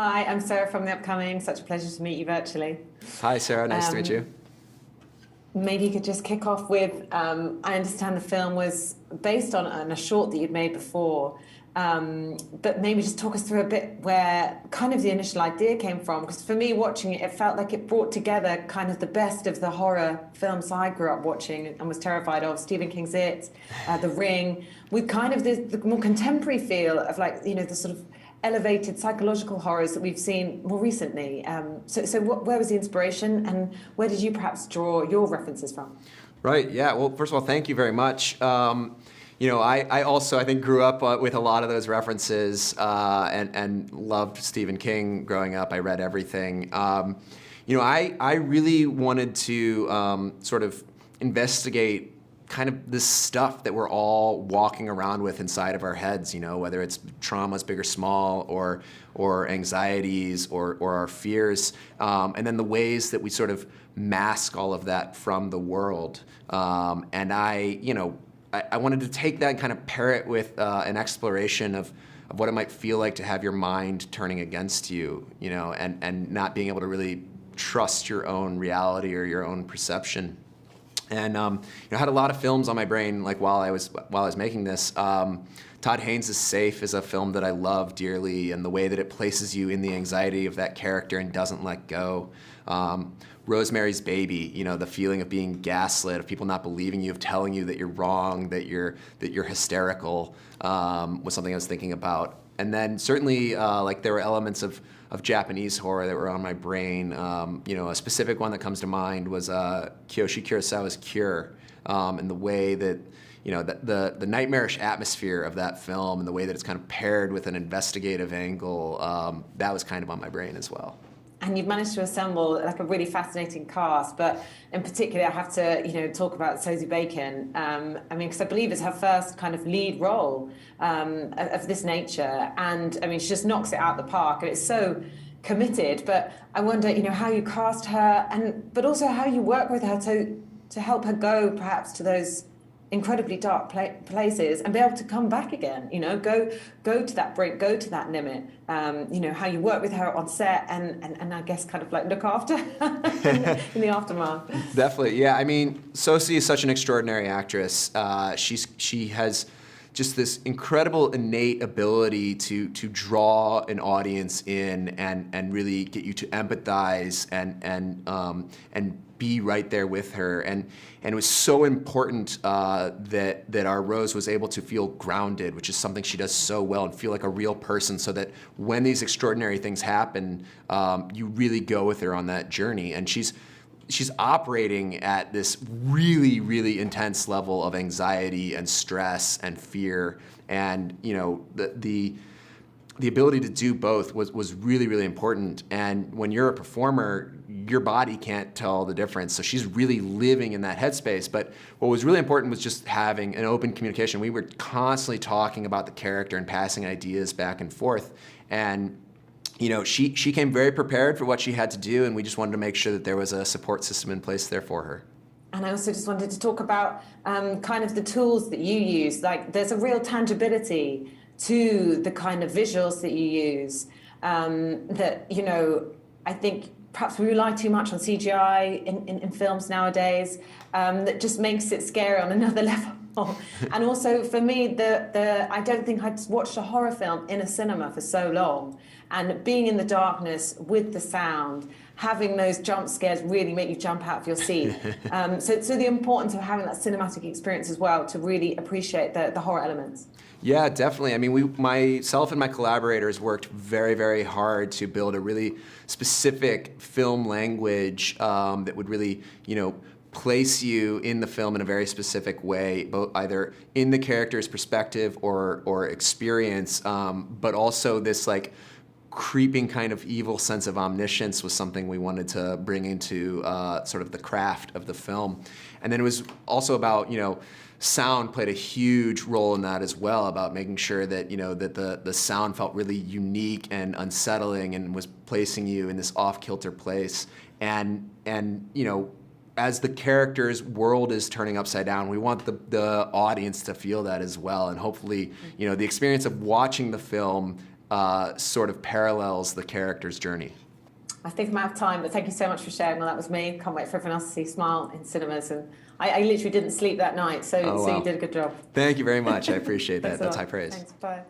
Hi, I'm Sarah from The Upcoming. Such a pleasure to meet you virtually. Hi, Sarah. Nice to meet you. Maybe you could just kick off with, I understand the film was based on a short that you'd made before, but maybe just talk us through a bit where kind of the initial idea came from. Because for me, watching it, it felt like it brought together kind of the best of the horror films I grew up watching and was terrified of. Stephen King's It, The Ring, with kind of the more contemporary feel of like, the sort of elevated psychological horrors that we've seen more recently. Where was the inspiration, and where did you perhaps draw your references from? Right. Yeah. Well, first of all, thank you very much. I also, I think, grew up with a lot of those references and loved Stephen King growing up. I read everything. I really wanted to sort of investigate kind of this stuff that we're all walking around with inside of our heads, whether it's traumas, big or small, or anxieties, or our fears, and then the ways that we sort of mask all of that from the world. And I wanted to take that and kind of pair it with an exploration of what it might feel like to have your mind turning against you, and not being able to really trust your own reality or your own perception. And I had a lot of films on my brain, like while I was making this. Todd Haynes' Safe is a film that I love dearly, and the way that it places you in the anxiety of that character and doesn't let go. Rosemary's Baby, the feeling of being gaslit, of people not believing you, of telling you that you're wrong, that you're hysterical, was something I was thinking about. And then certainly, there were elements of Japanese horror that were on my brain. A specific one that comes to mind was Kiyoshi Kurosawa's Cure, and the way that the nightmarish atmosphere of that film and the way that it's kind of paired with an investigative angle, that was kind of on my brain as well. And you've managed to assemble like a really fascinating cast, but in particular, I have to, talk about Sosie Bacon. Because I believe it's her first kind of lead role of this nature, and she just knocks it out the park, and it's so committed. But I wonder, how you cast her, but also how you work with her to help her go perhaps to those incredibly dark places and be able to come back again, go to that brink, go to that limit, how you work with her on set and I guess kind of like look after in the aftermath. Definitely, yeah. Sosie is such an extraordinary actress. She has just this incredible innate ability to draw an audience in and really get you to empathize and be right there with her. And it was so important that our Rose was able to feel grounded, which is something she does so well, and feel like a real person, so that when these extraordinary things happen, you really go with her on that journey. And she's operating at this really, really intense level of anxiety and stress and fear. And the ability to do both was really, really important. And when you're a performer, your body can't tell the difference. So she's really living in that headspace. But what was really important was just having an open communication. We were constantly talking about the character and passing ideas back and forth. And she came very prepared for what she had to do, and we just wanted to make sure that there was a support system in place there for her. And I also just wanted to talk about kind of the tools that you use. Like, there's a real tangibility to the kind of visuals that you use that, I think perhaps we rely too much on CGI in films nowadays, that just makes it scary on another level. And also for me, I don't think I'd watched a horror film in a cinema for so long, and being in the darkness with the sound, having those jump scares really make you jump out of your seat. So the importance of having that cinematic experience as well to really appreciate the horror elements. Yeah, definitely. Myself and my collaborators worked very, very hard to build a really specific film language that would really, place you in the film in a very specific way, both either in the character's perspective or experience, but also this like creeping kind of evil sense of omniscience was something we wanted to bring into sort of the craft of the film. And then it was also about, sound played a huge role in that as well, about making sure that, that the sound felt really unique and unsettling and was placing you in this off-kilter place. And as the character's world is turning upside down, we want the audience to feel that as well. And hopefully, the experience of watching the film sort of parallels the character's journey. I think I'm out of time, but thank you so much for sharing. Well, that was me. Can't wait for everyone else to see Smile in cinemas. And I literally didn't sleep that night, so Oh, so wow. you did a good job. Thank you very much. I appreciate that. Thanks a That's lot. high praise. Thanks. Bye.